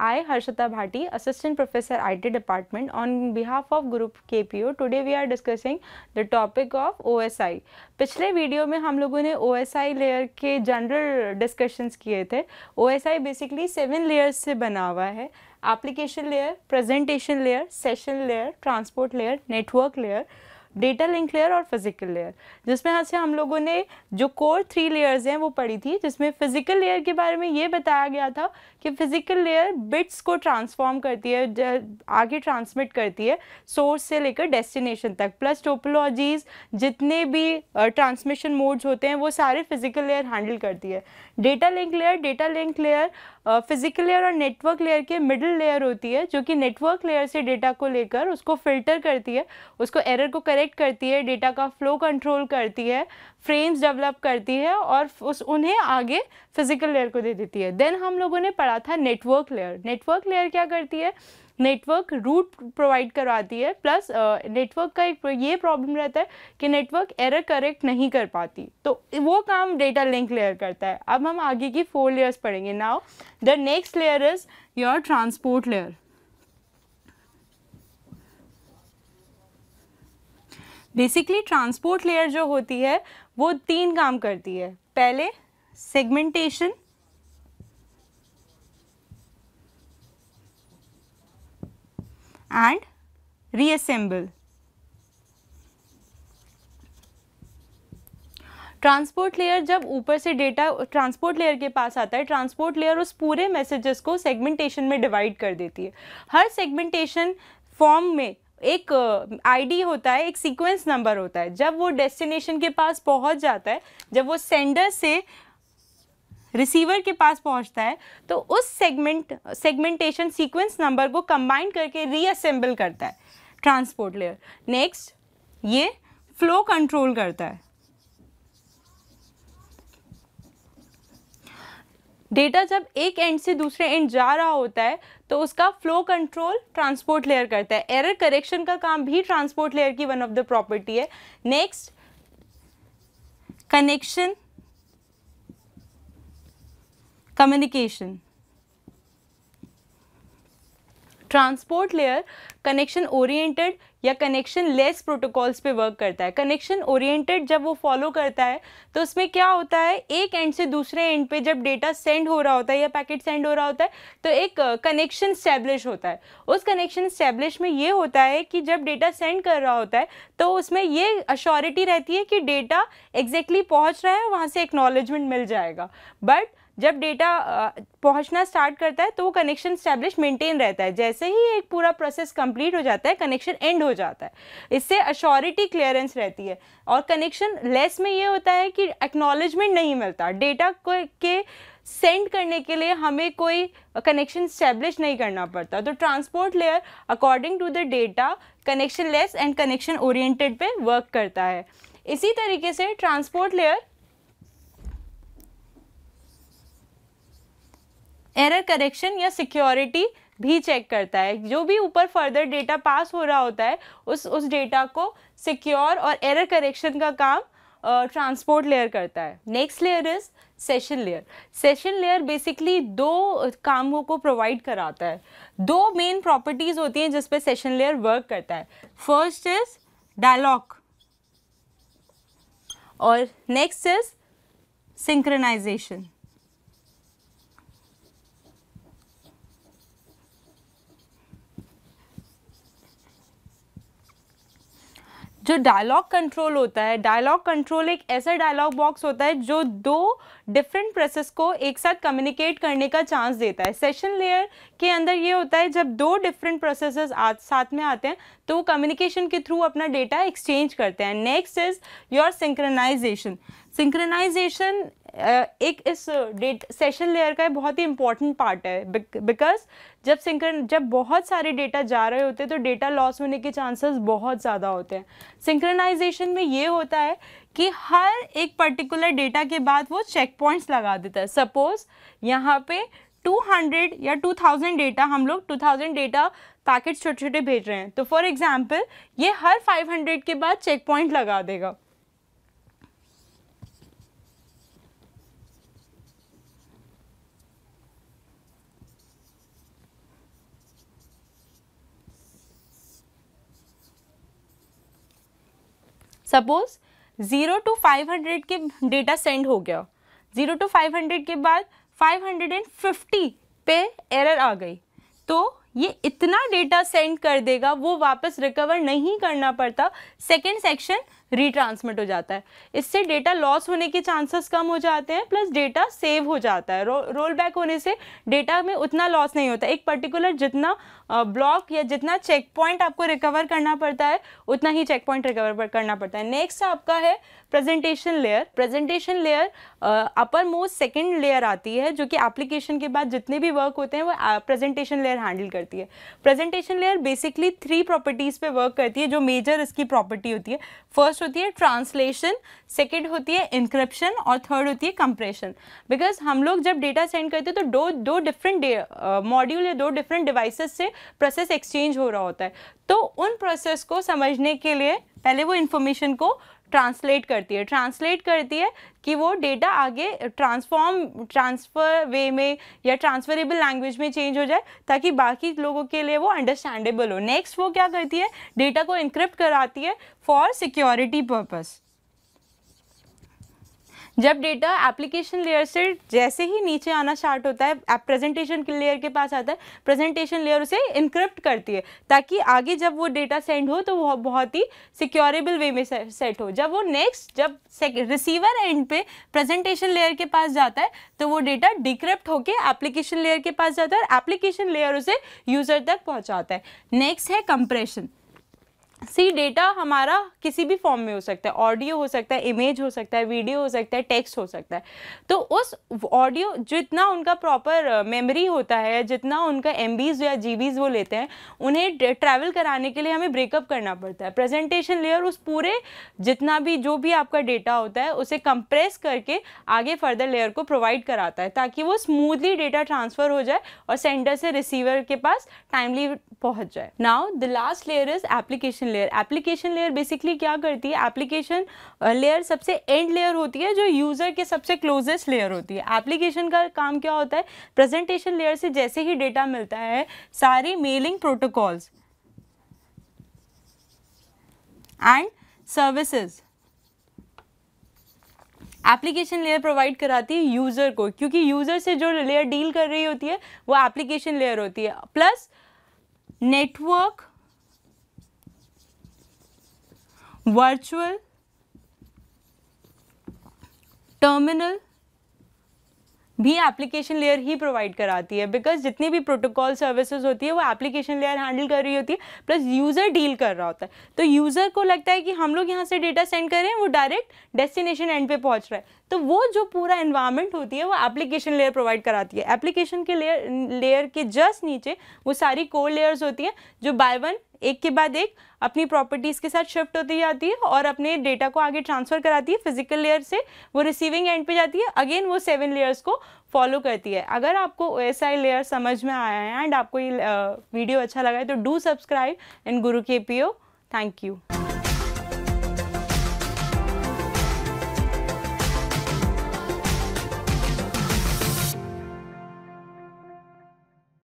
I, Harshita Bhati, Assistant Professor IT Department, on behalf of Group KPO, today we are discussing the topic of OSI. पिछले video में हम लोगों ने OSI layer के general discussions किए थे. OSI basically 7 layers से बना हुआ है. Application layer, presentation layer, session layer, transport layer, network layer, data link layer और फिजिकल लेयर, जिसमें से हम लोगों ने जो कोर 3 लेयर्स हैं वो पढ़ी थी, जिसमें फिजिकल लेयर के बारे में ये बताया गया था कि फिजिकल लेयर बिट्स को ट्रांसफॉर्म करती है, आगे ट्रांसमिट करती है सोर्स से लेकर डेस्टिनेशन तक, प्लस टोपोलॉजीज जितने भी ट्रांसमिशन मोड्स होते हैं वो सारे फिजिकल लेयर हैंडल करती है. Data link layer physical layer और नेटवर्क लेयर के मिडिल लेयर होती है, जो कि नेटवर्क लेयर से डेटा को लेकर उसको फिल्टर करती है, उसको एरर को करेक्ट करती है, डेटा का फ्लो कंट्रोल करती है, फ्रेम्स डेवलप करती है और उन्हें आगे फिजिकल लेयर को दे देती है. देन हम लोगों ने पढ़ा था नेटवर्क लेयर. नेटवर्क लेयर क्या करती है? नेटवर्क रूट प्रोवाइड करवाती है, प्लस नेटवर्क का एक ये प्रॉब्लम रहता है कि नेटवर्क एरर करेक्ट नहीं कर पाती, तो वो काम डेटा लिंक लेयर करता है. अब हम आगे की 4 लेयर्स पढ़ेंगे. Now the next layer is your transport layer. Basically transport layer जो होती है वो 3 काम करती है. पहले segmentation, and reassemble. Transport layer जब ऊपर से डेटा ट्रांसपोर्ट लेयर के पास आता है, ट्रांसपोर्ट लेयर उस पूरे मैसेजेस को सेगमेंटेशन में डिवाइड कर देती है. हर सेगमेंटेशन फॉर्म में एक आईडी होता है, एक सीक्वेंस नंबर होता है. जब वो डेस्टिनेशन के पास पहुंच जाता है, जब वो सेंडर से रिसीवर के पास पहुंचता है, तो उस सेगमेंटेशन सीक्वेंस नंबर को कंबाइन करके रीअसेंबल करता है ट्रांसपोर्ट लेयर. नेक्स्ट, ये फ्लो कंट्रोल करता है. डेटा जब एक एंड से दूसरे एंड जा रहा होता है तो उसका फ्लो कंट्रोल ट्रांसपोर्ट लेयर करता है. एरर करेक्शन का काम भी ट्रांसपोर्ट लेयर की वन ऑफ द प्रॉपर्टी है. Next, connection communication. Transport layer connection oriented या कनेक्शन लेस प्रोटोकॉल्स पे वर्क करता है. कनेक्शन ओरिएंटेड जब वो फॉलो करता है तो उसमें क्या होता है, एक एंड से दूसरे एंड पे जब डेटा सेंड हो रहा होता है या पैकेट सेंड हो रहा होता है तो एक कनेक्शन स्टैब्लिश होता है. उस कनेक्शन स्टैब्लिश में ये होता है कि जब डेटा सेंड कर रहा होता है तो उसमें ये अश्योरिटी रहती है कि डेटा एग्जैक्टली पहुंच रहा है, वहाँ से एक्नॉलेजमेंट मिल जाएगा. बट जब डेटा पहुंचना स्टार्ट करता है तो वो कनेक्शन स्टैब्लिश मेंटेन रहता है. जैसे ही एक पूरा प्रोसेस कंप्लीट हो जाता है, कनेक्शन एंड हो जाता है. इससे अश्योरिटी क्लियरेंस रहती है. और कनेक्शन लेस में ये होता है कि एक्नॉलेजमेंट नहीं मिलता. डेटा को के सेंड करने के लिए हमें कोई कनेक्शन स्टैब्लिश नहीं करना पड़ता. तो transport layer according to the data connection less and connection oriented पे वर्क करता है. इसी तरीके से ट्रांसपोर्ट लेयर एरर करेक्शन या सिक्योरिटी भी चेक करता है. जो भी ऊपर फर्दर डेटा पास हो रहा होता है उस डेटा को सिक्योर और एरर करेक्शन का काम ट्रांसपोर्ट लेयर करता है. Next layer is session layer. Session layer basically 2 कामों को प्रोवाइड कराता है. 2 मेन प्रॉपर्टीज होती हैं जिस पे सेशन लेयर वर्क करता है. फर्स्ट इज डायलॉग और नेक्स्ट इज सिंक्रोनाइजेशन. जो डायलॉग कंट्रोल होता है, डायलॉग कंट्रोल एक ऐसा डायलॉग बॉक्स होता है जो 2 डिफरेंट प्रोसेस को एक साथ कम्युनिकेट करने का चांस देता है. सेशन लेयर के अंदर ये होता है जब 2 डिफरेंट प्रोसेसेस साथ में आते हैं तो वो कम्युनिकेशन के थ्रू अपना डेटा एक्सचेंज करते हैं. Next is your synchronisation. Synchronisation एक इस सेशन लेयर का बहुत ही इंपॉर्टेंट पार्ट है, बिकॉज जब बहुत सारे डेटा जा रहे होते हैं तो डेटा लॉस होने के चांसेस बहुत ज़्यादा होते हैं. सिंक्रोनाइजेशन में ये होता है कि हर एक पर्टिकुलर डेटा के बाद वो चेक पॉइंट्स लगा देता है. सपोज यहाँ पे 200 या 2000 डेटा, हम लोग 2000 डेटा पैकेट छोटे छोटे भेज रहे हैं, तो फॉर एग्जाम्पल ये हर 500 के बाद चेक पॉइंट लगा देगा. सपोज 0 to 500 के डेटा सेंड हो गया, 0 to 500 के बाद 550 पे एरर आ गई, तो ये इतना डेटा सेंड कर देगा, वो वापस रिकवर नहीं करना पड़ता, सेकेंड सेक्शन रीट्रांसमिट हो जाता है। इससे डेटा लॉस होने के चांसेस कम हो जाते हैं, प्लस डेटा सेव हो जाता है। रोल बैक होने से डेटा में उतना लॉस नहीं होता। एक पर्टिकुलर जितना ब्लॉक या जितना चेक पॉइंट आपको रिकवर करना पड़ता है, उतना ही चेक पॉइंट रिकवर करना पड़ता है। नेक्स्ट आपका है presentation layer. Presentation layer upper most second layer आती है, जो कि एप्लीकेशन के बाद जितने भी वर्क होते हैं वो प्रेजेंटेशन लेयर हैंडल करती है। प्रेजेंटेशन लेयर बेसिकली 3 प्रॉपर्टीज़ पे वर्क करती है, जो मेजर इसकी प्रॉपर्टी होती है। फर्स्ट होती है ट्रांसलेशन, सेकेंड होती है इंक्रिप्शन और थर्ड होती है कंप्रेशन। बिकॉज हम लोग जब डेटा सेंड करते हैं तो दो डिफरेंट मॉड्यूल या 2 डिफरेंट डिवाइसेस से प्रोसेस एक्सचेंज हो रहा होता है। तो उन प्रोसेस को समझने के लिए पहले वो इंफॉर्मेशन को ट्रांसलेट करती है कि वो डेटा आगे ट्रांसफर वे में या ट्रांसफरेबल लैंग्वेज में चेंज हो जाए, ताकि बाकी लोगों के लिए वो अंडरस्टैंडेबल हो। नेक्स्ट वो क्या करती है, डेटा को इनक्रिप्ट कराती है फॉर सिक्योरिटी पर्पस। जब डेटा एप्लीकेशन लेयर से जैसे ही नीचे आना स्टार्ट होता है, प्रेजेंटेशन लेयर के पास आता है, प्रेजेंटेशन लेयर उसे इनक्रिप्ट करती है, ताकि आगे जब वो डेटा सेंड हो तो वो बहुत ही सिक्योरेबल वे में सेट हो। जब वो जब रिसीवर एंड पे प्रेजेंटेशन लेयर के पास जाता है, तो वो डेटा डिक्रिप्ट होके एप्लीकेशन लेयर के पास जाता है और एप्लीकेशन लेयर उसे यूजर तक पहुंचाता है। नेक्स्ट है कंप्रेशन। डेटा हमारा किसी भी फॉर्म में हो सकता है, ऑडियो हो सकता है, इमेज हो सकता है, वीडियो हो सकता है, टेक्स्ट हो सकता है। तो उस ऑडियो जितना उनका प्रॉपर मेमोरी होता है, जितना उनका MBs या GBs वो लेते हैं, उन्हें ट्रैवल कराने के लिए हमें ब्रेकअप करना पड़ता है। प्रेजेंटेशन लेयर उस पूरे जितना भी जो भी आपका डेटा होता है उसे कंप्रेस करके आगे फर्दर लेयर को प्रोवाइड कराता है, ताकि वो स्मूथली डेटा ट्रांसफर हो जाए और सेंडर से रिसीवर के पास टाइमली पहुंच जाए। Now the last layer is application layer. Application layer basically क्या करती है, एप्लीकेशन लेयर सबसे एंड लेयर होती है, जो यूजर के सबसे क्लोजेस्ट लेयर होती है। एप्लीकेशन का काम क्या होता है, प्रेजेंटेशन लेयर से जैसे ही डेटा मिलता है, सारी mailing protocols and services application layer provide कराती है यूजर को, क्योंकि यूजर से जो लेयर डील कर रही होती है वो एप्लीकेशन लेयर होती है। प्लस नेटवर्क, वर्चुअल, टर्मिनल भी एप्लीकेशन लेयर ही प्रोवाइड कराती है, बिकॉज जितनी भी प्रोटोकॉल सर्विसेज होती है वो एप्लीकेशन लेयर हैंडल कर रही होती है, प्लस यूज़र डील कर रहा होता है। तो यूज़र को लगता है कि हम लोग यहाँ से डेटा सेंड कर रहे हैं, वो डायरेक्ट डेस्टिनेशन एंड पे पहुँच रहा है, तो वो जो पूरा एनवायरनमेंट होती है वो एप्लीकेशन लेयर प्रोवाइड कराती है। एप्लीकेशन के लेयर के जस्ट नीचे वो सारी कोर लेयर्स होती हैं, जो बाय वन एक के बाद एक अपनी प्रॉपर्टीज़ के साथ शिफ्ट होती जाती है और अपने डेटा को आगे ट्रांसफ़र कराती है। फिजिकल लेयर से वो रिसीविंग एंड पे जाती है, अगेन वो 7 लेयर्स को फॉलो करती है। अगर आपको OSI लेयर समझ में आया है एंड आपको ये वीडियो अच्छा लगा है, तो do subscribe in Guru KPO। Thank you.